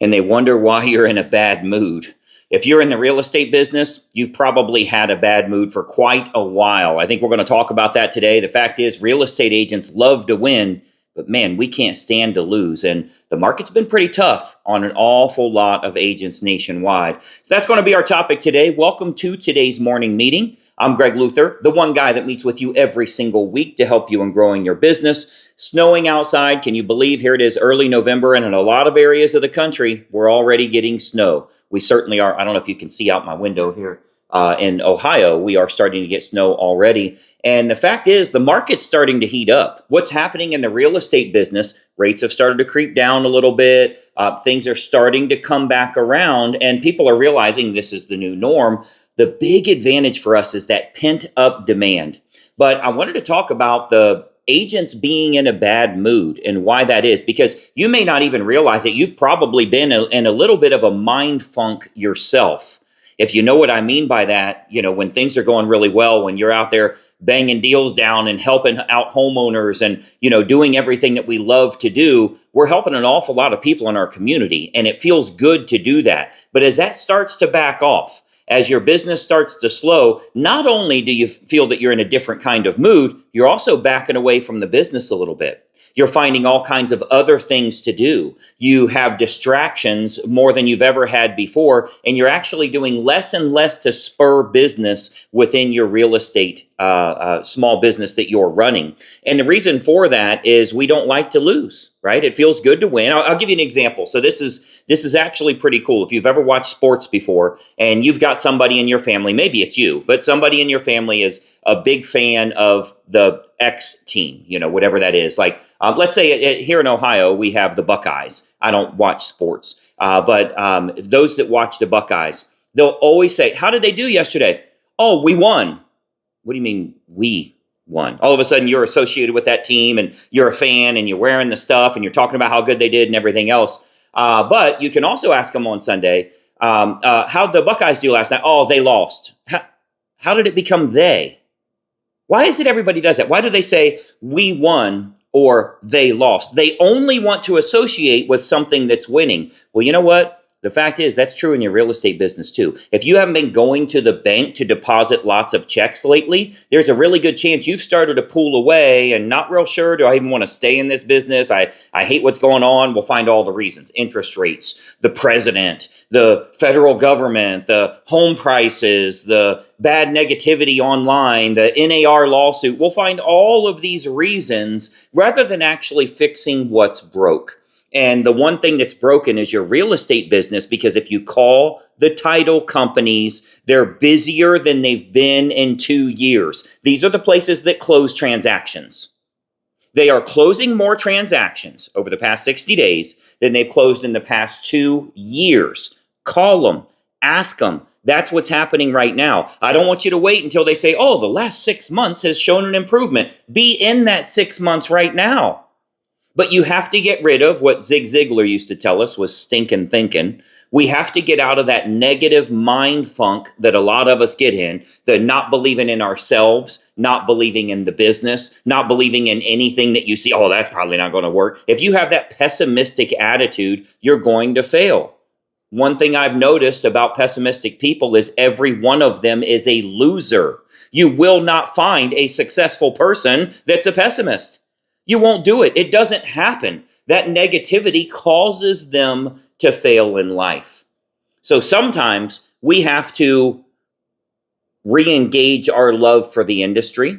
and they wonder why you're in a bad mood. If you're in the real estate business, you've probably had a bad mood for quite a while. I think we're going to talk about that today. The fact is, real estate agents love to win, but man, we can't stand to lose. And the market's been pretty tough on an awful lot of agents nationwide. So that's going to be our topic today. Welcome to today's morning meeting. I'm Greg Luther, the one guy that meets with you every single week to help you in growing your business. Snowing outside, can you believe here it is early November, and in a lot of areas of the country, we're already getting snow. We certainly are. I don't know if you can see out my window here. In Ohio, we are starting to get snow already. And the fact is, the market's starting to heat up. What's happening in the real estate business? Rates have started to creep down a little bit. Things are starting to come back around, and people are realizing this is the new norm. The big advantage for us is that pent-up demand. But I wanted to talk about the agents being in a bad mood and why that is, because you may not even realize it. You've probably been in a little bit of a mind funk yourself. If you know what I mean by that, when things are going really well, when you're out there banging deals down and helping out homeowners and, doing everything that we love to do, we're helping an awful lot of people in our community, and it feels good to do that. But as that starts to back off, as your business starts to slow, not only do you feel that you're in a different kind of mood, you're also backing away from the business a little bit. You're finding all kinds of other things to do. You have distractions more than you've ever had before, and you're actually doing less and less to spur business within your real estate small business that you're running. And the reason for that is we don't like to lose, right? It feels good to win. I'll give you an example. So this is actually pretty cool. If you've ever watched sports before and you've got somebody in your family, maybe it's you, but somebody in your family is a big fan of the X team, whatever that is. Like, let's say here in Ohio, we have the Buckeyes. I don't watch sports, but those that watch the Buckeyes, they'll always say, "How did they do yesterday?" "Oh, we won." "What do you mean we won?" All of a sudden you're associated with that team and you're a fan and you're wearing the stuff and you're talking about how good they did and everything else. But you can also ask them on Sunday, how'd the Buckeyes do last night? "Oh, they lost." How did it become they? Why is it everybody does that? Why do they say we won or they lost? They only want to associate with something that's winning. Well, you know what? The fact is, that's true in your real estate business too. If you haven't been going to the bank to deposit lots of checks lately, there's a really good chance you've started to pull away and not real sure, do I even want to stay in this business? I hate what's going on. We'll find all the reasons. Interest rates, the president, the federal government, the home prices, the bad negativity online, the NAR lawsuit. We'll find all of these reasons rather than actually fixing what's broke. And the one thing that's broken is your real estate business, because if you call the title companies, they're busier than they've been in 2 years. These are the places that close transactions. They are closing more transactions over the past 60 days than they've closed in the past 2 years. Call them, ask them. That's what's happening right now. I don't want you to wait until they say, "Oh, the last 6 months has shown an improvement." Be in that 6 months right now. But you have to get rid of what Zig Ziglar used to tell us was stinking thinking. We have to get out of that negative mind funk that a lot of us get in, the not believing in ourselves, not believing in the business, not believing in anything that you see. "Oh, that's probably not going to work." If you have that pessimistic attitude, you're going to fail. One thing I've noticed about pessimistic people is every one of them is a loser. You will not find a successful person that's a pessimist. You won't do it. It doesn't happen. That negativity causes them to fail in life. So sometimes we have to re-engage our love for the industry.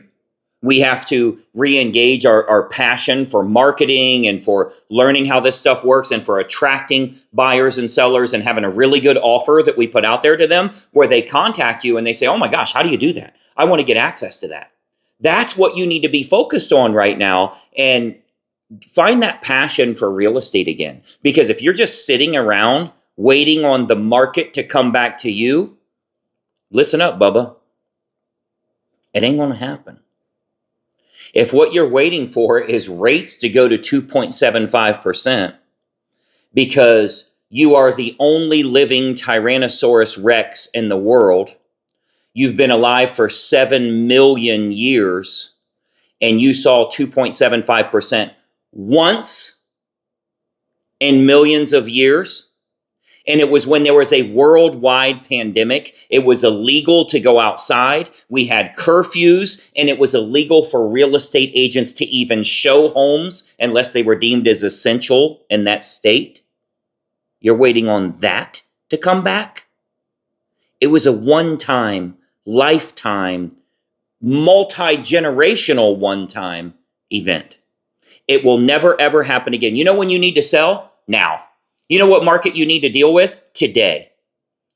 We have to re-engage our passion for marketing and for learning how this stuff works and for attracting buyers and sellers and having a really good offer that we put out there to them where they contact you and they say, "Oh my gosh, how do you do that? I want to get access to that." That's what you need to be focused on right now, and find that passion for real estate again. Because if you're just sitting around waiting on the market to come back to you, listen up, Bubba. It ain't going to happen. If what you're waiting for is rates to go to 2.75% because you are the only living Tyrannosaurus Rex in the world, you've been alive for 7 million years, and you saw 2.75% once in millions of years, And it was when there was a worldwide pandemic. It was illegal to go outside. We had curfews, and it was illegal for real estate agents to even show homes unless they were deemed as essential in that state. You're waiting on that to come back? It was a one-time, lifetime, multi-generational one-time event. It will never, ever happen again. You know when you need to sell? Now. You know what market you need to deal with? Today.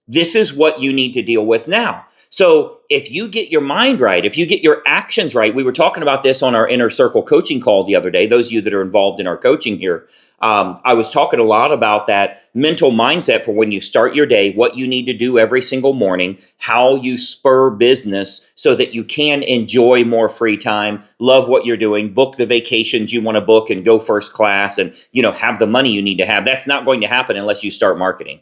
This is what you need to deal with now. So if you get your mind right, if you get your actions right, we were talking about this on our Inner Circle coaching call the other day, those of you that are involved in our coaching here, I was talking a lot about that mental mindset for when you start your day, what you need to do every single morning, how you spur business so that you can enjoy more free time, love what you're doing, book the vacations you want to book and go first class and, have the money you need to have. That's not going to happen unless you start marketing.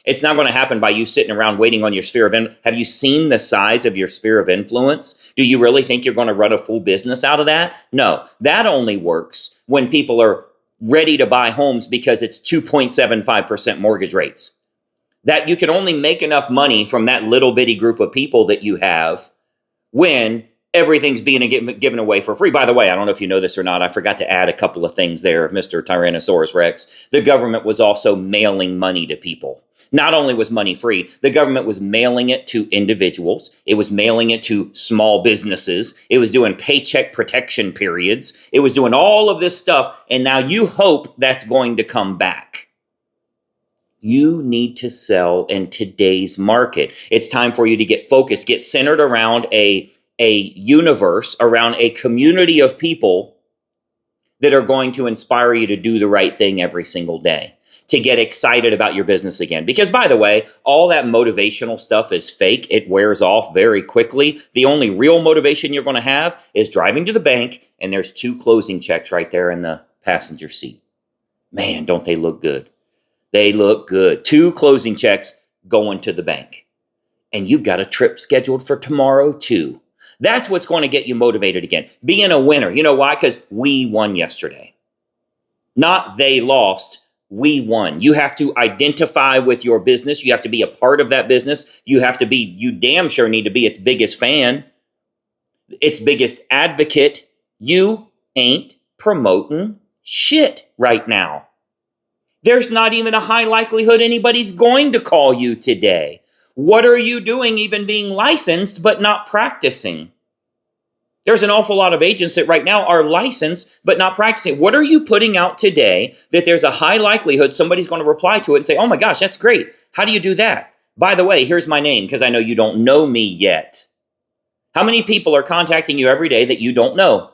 It's not going to happen by you sitting around waiting on your sphere of influence. Have you seen the size of your sphere of influence? Do you really think you're going to run a full business out of that? No, that only works when people are ready to buy homes because it's 2.75% mortgage rates. That you can only make enough money from that little bitty group of people that you have when everything's being given away for free. By the way, I don't know if you know this or not. I forgot to add a couple of things there, Mr. Tyrannosaurus Rex. The government was also mailing money to people. Not only was money free, the government was mailing it to individuals. It was mailing it to small businesses. It was doing paycheck protection periods. It was doing all of this stuff. And now you hope that's going to come back. You need to sell in today's market. It's time for you to get focused, get centered around a universe, around a community of people that are going to inspire you to do the right thing every single day, to get excited about your business again. Because by the way, all that motivational stuff is fake. It wears off very quickly. The only real motivation you're going to have is driving to the bank and there's 2 closing checks right there in the passenger seat. Man, don't they look good? They look good. 2 closing checks going to the bank. And you've got a trip scheduled for tomorrow too. That's what's going to get you motivated again. Being a winner. You know why? Because we won yesterday. Not they lost. We won. You have to identify with your business. You have to be a part of that business. You damn sure need to be its biggest fan, its biggest advocate. You ain't promoting shit right now. There's not even a high likelihood anybody's going to call you today. What are you doing even being licensed but not practicing? There's an awful lot of agents that right now are licensed but not practicing. What are you putting out today that there's a high likelihood somebody's going to reply to it and say, oh my gosh, that's great. How do you do that? By the way, here's my name because I know you don't know me yet. How many people are contacting you every day that you don't know,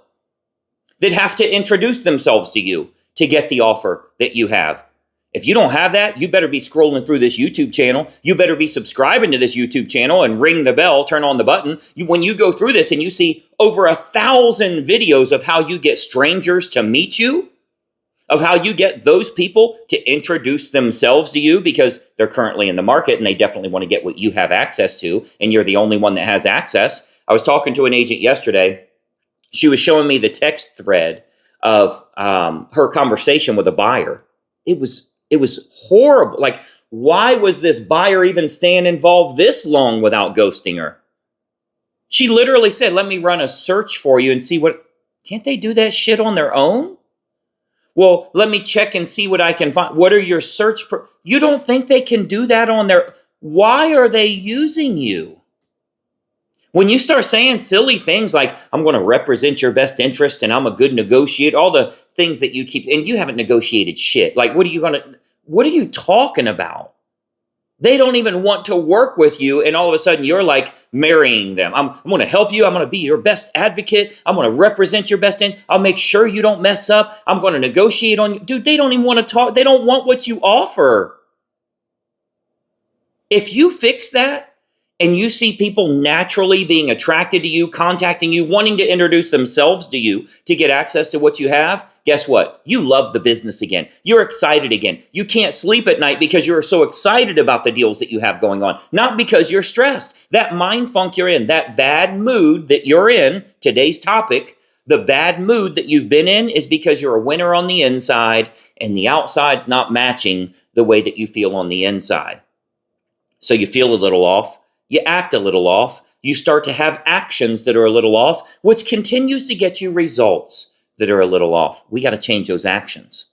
that have to introduce themselves to you to get the offer that you have? If you don't have that, you better be scrolling through this YouTube channel. You better be subscribing to this YouTube channel and ring the bell, turn on the button. When you go through this and you see over 1,000 videos of how you get strangers to meet you, of how you get those people to introduce themselves to you because they're currently in the market and they definitely want to get what you have access to, and you're the only one that has access. I was talking to an agent yesterday. She was showing me the text thread of her conversation with a buyer. It was horrible. Like, why was this buyer even staying involved this long without ghosting her? She literally said, let me run a search for you and see what, can't they do that shit on their own? Well, let me check and see what I can find. What are your you don't think they can do that on their, why are they using you? When you start saying silly things like, I'm going to represent your best interest and I'm a good negotiator, all the things that you keep, and you haven't negotiated shit. Like, what are you talking about? They don't even want to work with you, and all of a sudden you're like marrying them. I'm going to help you. I'm going to be your best advocate. I'm going to represent your best interest. I'll make sure you don't mess up. I'm going to negotiate on you. Dude, they don't even want to talk. They don't want what you offer. If you fix that, and you see people naturally being attracted to you, contacting you, wanting to introduce themselves to you to get access to what you have, guess what? You love the business again. You're excited again. You can't sleep at night because you're so excited about the deals that you have going on, not because you're stressed. That mind funk you're in, that bad mood that you're in, today's topic, the bad mood that you've been in is because you're a winner on the inside and the outside's not matching the way that you feel on the inside. So you feel a little off, you act a little off, you start to have actions that are a little off, which continues to get you results that are a little off. We got to change those actions.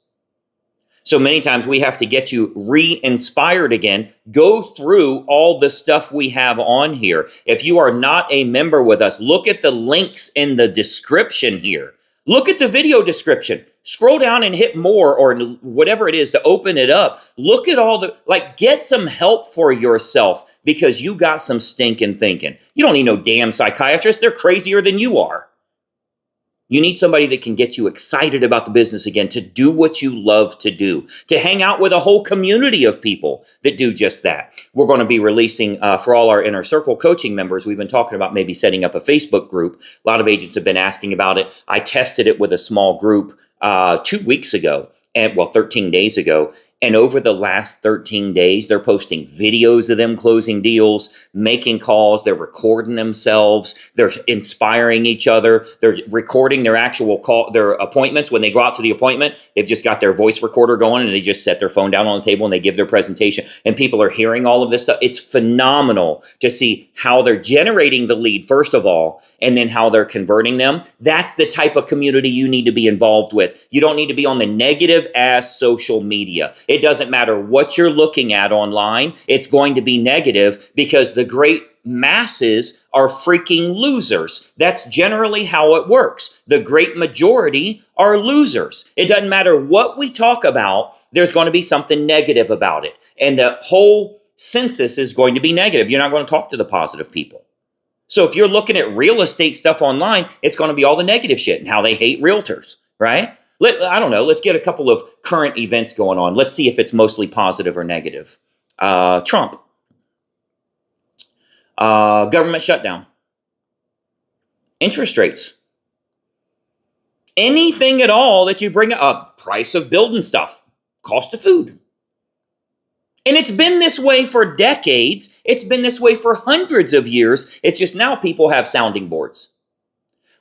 So many times we have to get you re-inspired again. Go through all the stuff we have on here. If you are not a member with us, look at the links in the description here. Look at the video description. Scroll down and hit more or whatever it is to open it up. Look at all the, get some help for yourself because you got some stinking thinking. You don't need no damn psychiatrist. They're crazier than you are. You need somebody that can get you excited about the business again, to do what you love to do, to hang out with a whole community of people that do just that. We're going to be releasing, for all our Inner Circle coaching members, we've been talking about maybe setting up a Facebook group. A lot of agents have been asking about it. I tested it with a small group 2 weeks ago, 13 days ago. And over the last 13 days, they're posting videos of them closing deals, making calls, they're recording themselves, they're inspiring each other, they're recording their actual call, their appointments. When they go out to the appointment, they've just got their voice recorder going and they just set their phone down on the table and they give their presentation. And people are hearing all of this stuff. It's phenomenal to see how they're generating the lead, first of all, and then how they're converting them. That's the type of community you need to be involved with. You don't need to be on the negative ass social media. It doesn't matter what you're looking at online. It's going to be negative because the great masses are freaking losers. That's generally how it works. The great majority are losers. It doesn't matter what we talk about. There's going to be something negative about it. And the whole census is going to be negative. You're not going to talk to the positive people. So if you're looking at real estate stuff online, it's going to be all the negative shit and how they hate realtors, right? I don't know. Let's get a couple of current events going on. Let's see if it's mostly positive or negative. Trump. Government shutdown. Interest rates. Anything at all that you bring up. Price of building stuff. Cost of food. And it's been this way for decades. It's been this way for hundreds of years. It's just now people have sounding boards.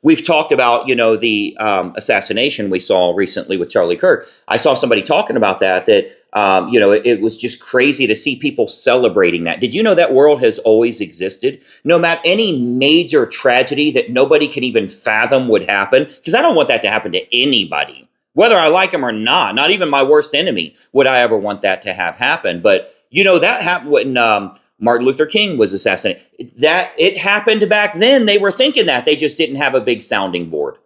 We've talked about, the assassination we saw recently with Charlie Kirk. I saw somebody talking about that it was just crazy to see people celebrating that. Did you know that world has always existed? No matter any major tragedy that nobody can even fathom would happen, because I don't want that to happen to anybody, whether I like them or not even my worst enemy would I ever want that to have happen. But, that happened when Martin Luther King was assassinated. That it happened back then. They were thinking that. They just didn't have a big sounding board.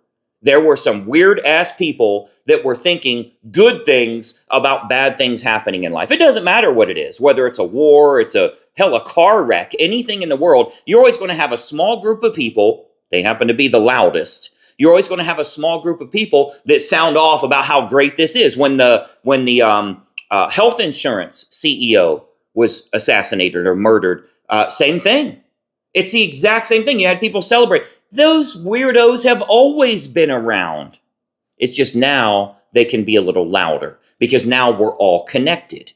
There were some weird ass people that were thinking good things about bad things happening in life. It doesn't matter what it is, whether it's a war, it's a car wreck, anything in the world. You're always going to have a small group of people. They happen to be the loudest. You're always going to have a small group of people that sound off about how great this is. When the health insurance CEO was assassinated or murdered, same thing. It's the exact same thing. You had people celebrate. Those weirdos have always been around. It's just now they can be a little louder because now we're all connected.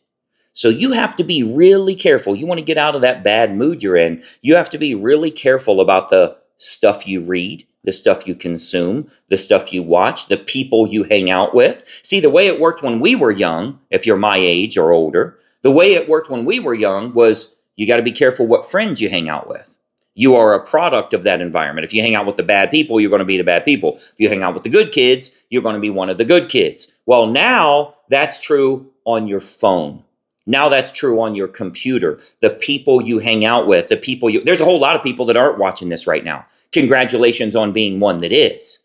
So you have to be really careful. You want to get out of that bad mood you're in. You have to be really careful about the stuff you read, the stuff you consume, the stuff you watch, the people you hang out with. See, the way it worked when we were young, if you're my age or older, the way it worked when we were young was you got to be careful what friends you hang out with. You are a product of that environment. If you hang out with the bad people, you're going to be the bad people. If you hang out with the good kids, you're going to be one of the good kids. Well, now that's true on your phone. Now that's true on your computer. The people you hang out with, there's a whole lot of people that aren't watching this right now. Congratulations on being one that is.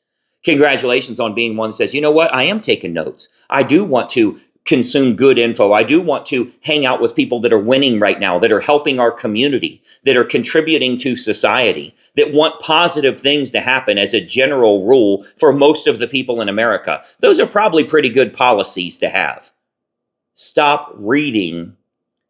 Congratulations on being one that says, you know what? I am taking notes. I do want to consume good info. I do want to hang out with people that are winning right now, that are helping our community, that are contributing to society, that want positive things to happen as a general rule for most of the people in America. Those are probably pretty good policies to have. Stop reading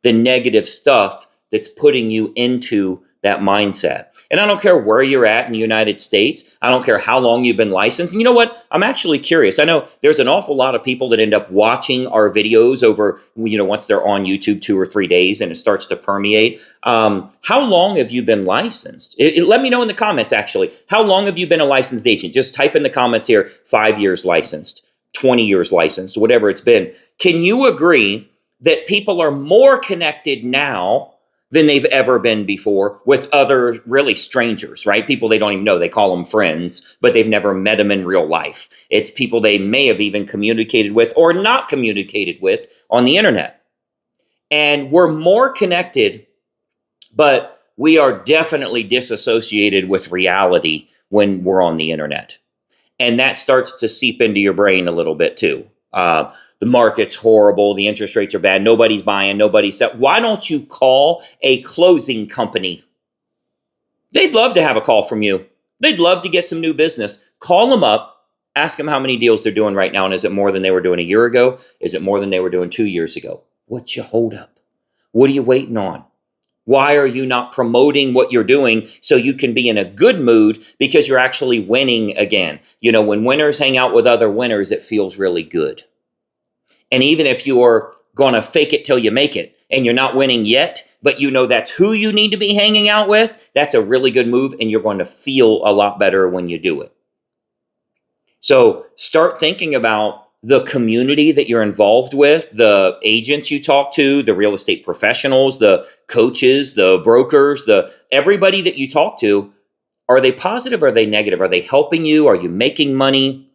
the negative stuff that's putting you into that mindset. And I don't care where you're at in the United States. I don't care how long you've been licensed. And you know what? I'm actually curious. I know there's an awful lot of people that end up watching our videos over, once they're on YouTube 2 or 3 days and it starts to permeate. How long have you been licensed? Let me know in the comments, actually. How long have you been a licensed agent? Just type in the comments here, 5 years licensed, 20 years licensed, whatever it's been. Can you agree that people are more connected now than they've ever been before with other really strangers, right? People they don't even know. They call them friends, but they've never met them in real life. It's people they may have even communicated with or not communicated with on the internet. And we're more connected, but we are definitely disassociated with reality when we're on the internet. And that starts to seep into your brain a little bit too. The market's horrible. The interest rates are bad. Nobody's buying. Nobody's selling. Why don't you call a closing company? They'd love to have a call from you. They'd love to get some new business. Call them up. Ask them how many deals they're doing right now. And is it more than they were doing a year ago? Is it more than they were doing 2 years ago? What's your hold up? What are you waiting on? Why are you not promoting what you're doing so you can be in a good mood because you're actually winning again? You know, when winners hang out with other winners, it feels really good. And even if you're going to fake it till you make it and you're not winning yet, but you know that's who you need to be hanging out with, that's a really good move and you're going to feel a lot better when you do it. So start thinking about the community that you're involved with, the agents you talk to, the real estate professionals, the coaches, the brokers, everybody that you talk to. Are they positive or are they negative? Are they helping you? Are you making money?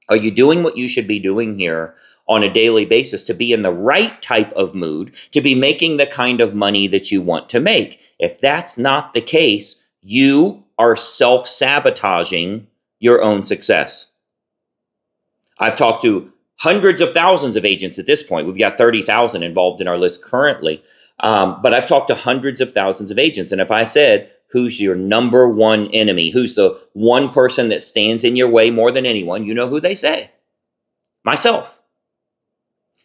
Are you doing what you should be doing here on a daily basis to be in the right type of mood, to be making the kind of money that you want to make? If that's not the case, you are self-sabotaging your own success. I've talked to hundreds of thousands of agents at this point. We've got 30,000 involved in our list currently. But I've talked to hundreds of thousands of agents. And if I said, who's your number one enemy? Who's the one person that stands in your way more than anyone? You know who they say. Myself.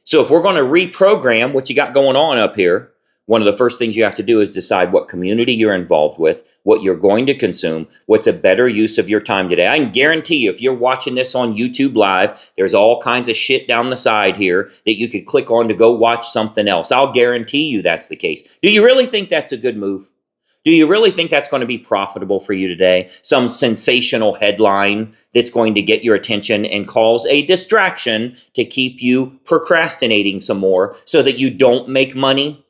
So if we're going to reprogram what you got going on up here, one of the first things you have to do is decide what community you're involved with, what you're going to consume, what's a better use of your time today. I can guarantee you, if you're watching this on YouTube Live, there's all kinds of shit down the side here that you could click on to go watch something else. I'll guarantee you that's the case. Do you really think that's a good move? Do you really think that's going to be profitable for you today? Some sensational headline that's going to get your attention and cause a distraction to keep you procrastinating some more so that you don't make money?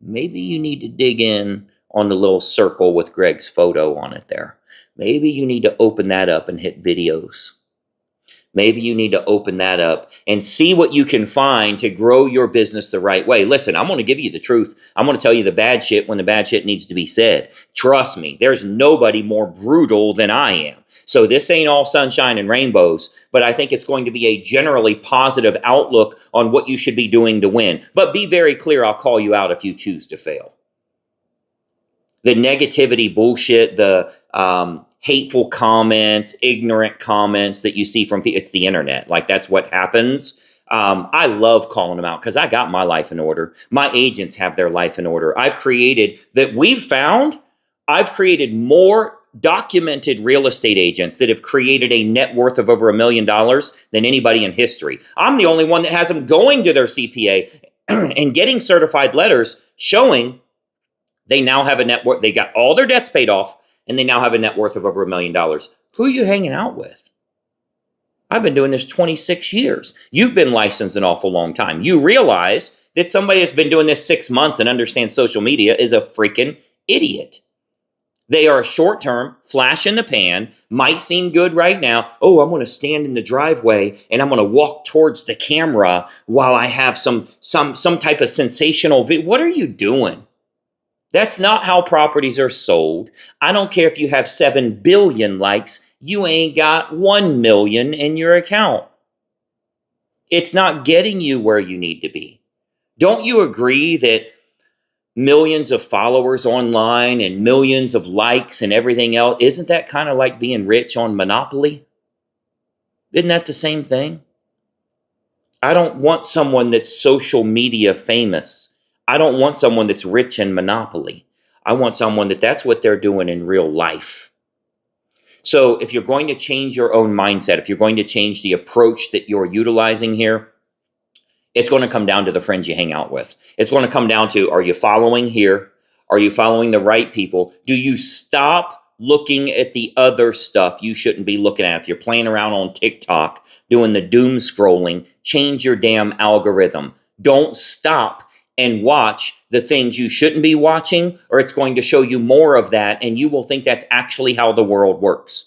Maybe you need to dig in on the little circle with Greg's photo on it there. Maybe you need to open that up and hit videos. Maybe you need to open that up and see what you can find to grow your business the right way. Listen, I'm going to give you the truth. I'm going to tell you the bad shit when the bad shit needs to be said. Trust me, there's nobody more brutal than I am. So this ain't all sunshine and rainbows, but I think it's going to be a generally positive outlook on what you should be doing to win. But be very clear, I'll call you out if you choose to fail. The negativity bullshit, the hateful comments, ignorant comments that you see from people, it's the internet. Like that's what happens. I love calling them out because I got my life in order. My agents have their life in order. I've created more documented real estate agents that have created a net worth of over $1 million than anybody in history. I'm the only one that has them going to their CPA and getting certified letters showing they now have a net worth. They got all their debts paid off and they now have a net worth of over $1 million. Who are you hanging out with? I've been doing this 26 years. You've been licensed an awful long time. You realize that somebody that's been doing this 6 months and understands social media is a freaking idiot. They are short-term, flash in the pan, might seem good right now. Oh, I'm going to stand in the driveway and I'm going to walk towards the camera while I have some type of sensational video. What are you doing? That's not how properties are sold. I don't care if you have 7 billion likes, you ain't got 1 million in your account. It's not getting you where you need to be. Don't you agree that millions of followers online and millions of likes and everything else, isn't that kind of like being rich on Monopoly? Isn't that the same thing? I don't want someone that's social media famous. I don't want someone that's rich in Monopoly. I want someone that's what they're doing in real life. So if you're going to change your own mindset, if you're going to change the approach that you're utilizing here, it's going to come down to the friends you hang out with. It's going to come down to, are you following here? Are you following the right people? Do you stop looking at the other stuff you shouldn't be looking at? If you're playing around on TikTok, doing the doom scrolling, change your damn algorithm. Don't stop and watch the things you shouldn't be watching, or it's going to show you more of that, and you will think that's actually how the world works.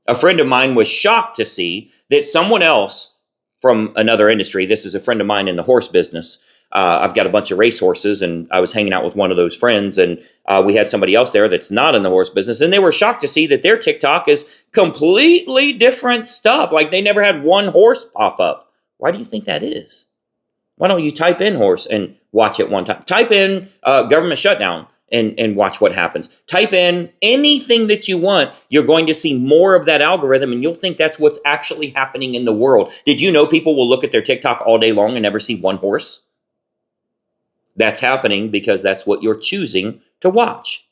A friend of mine was shocked to see that someone else from another industry, this is a friend of mine in the horse business. I've got a bunch of race horses, and I was hanging out with one of those friends, and we had somebody else there that's not in the horse business, and they were shocked to see that their TikTok is completely different stuff. Like they never had one horse pop up. Why do you think that is? Why don't you type in horse and watch it one time? Type in government shutdown and watch what happens. Type in anything that you want. You're going to see more of that algorithm, and you'll think that's what's actually happening in the world. Did you know people will look at their TikTok all day long and never see one horse? That's happening because that's what you're choosing to watch.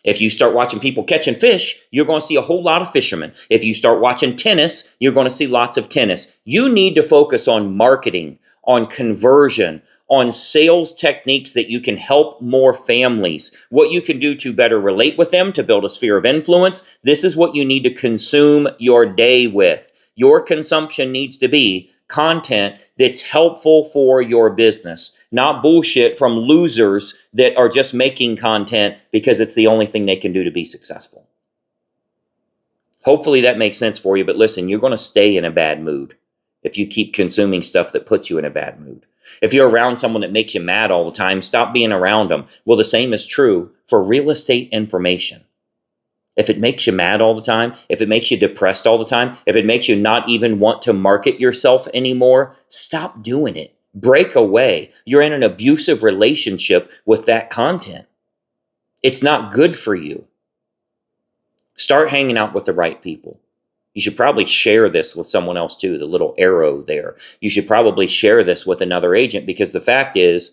If you start watching people catching fish, you're going to see a whole lot of fishermen. If you start watching tennis, you're going to see lots of tennis. You need to focus on marketing, on conversion, on sales techniques that you can help more families, what you can do to better relate with them, to build a sphere of influence. This is what you need to consume your day with. Your consumption needs to be content that's helpful for your business, not bullshit from losers that are just making content because it's the only thing they can do to be successful. Hopefully that makes sense for you, but listen, you're going to stay in a bad mood if you keep consuming stuff that puts you in a bad mood. If you're around someone that makes you mad all the time, stop being around them. Well, the same is true for real estate information. If it makes you mad all the time, if it makes you depressed all the time, if it makes you not even want to market yourself anymore, stop doing it. Break away. You're in an abusive relationship with that content. It's not good for you. Start hanging out with the right people. You should probably share this with someone else too, the little arrow there. You should probably share this with another agent, because the fact is,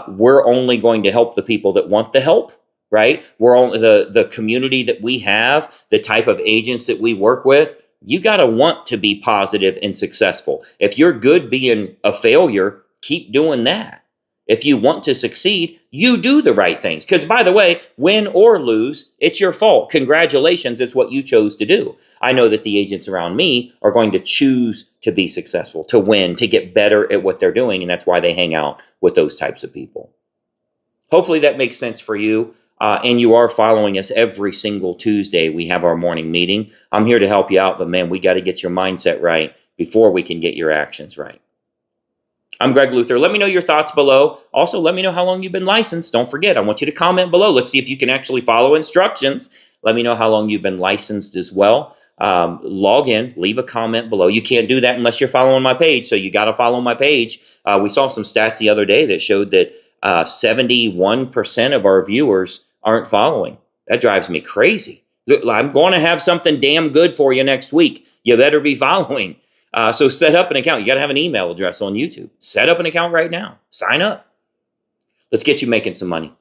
we're only going to help the people that want the help, right? We're only the community that we have, the type of agents that we work with. You got to want to be positive and successful. If you're good being a failure, keep doing that. If you want to succeed, you do the right things. Because by the way, win or lose, it's your fault. Congratulations, it's what you chose to do. I know that the agents around me are going to choose to be successful, to win, to get better at what they're doing. And that's why they hang out with those types of people. Hopefully that makes sense for you. And you are following us every single Tuesday. We have our morning meeting. I'm here to help you out, but man, we got to get your mindset right before we can get your actions right. I'm Greg Luther. Let me know your thoughts below. Also, let me know how long you've been licensed. Don't forget, I want you to comment below. Let's see if you can actually follow instructions. Let me know how long you've been licensed as well. Log in, leave a comment below. You can't do that unless you're following my page, so you got to follow my page. We saw some stats the other day that showed that 71% of our viewers aren't following. That drives me crazy. I'm going to have something damn good for you next week. You better be following. So set up an account. You got to have an email address on YouTube. Set up an account right now. Sign up. Let's get you making some money.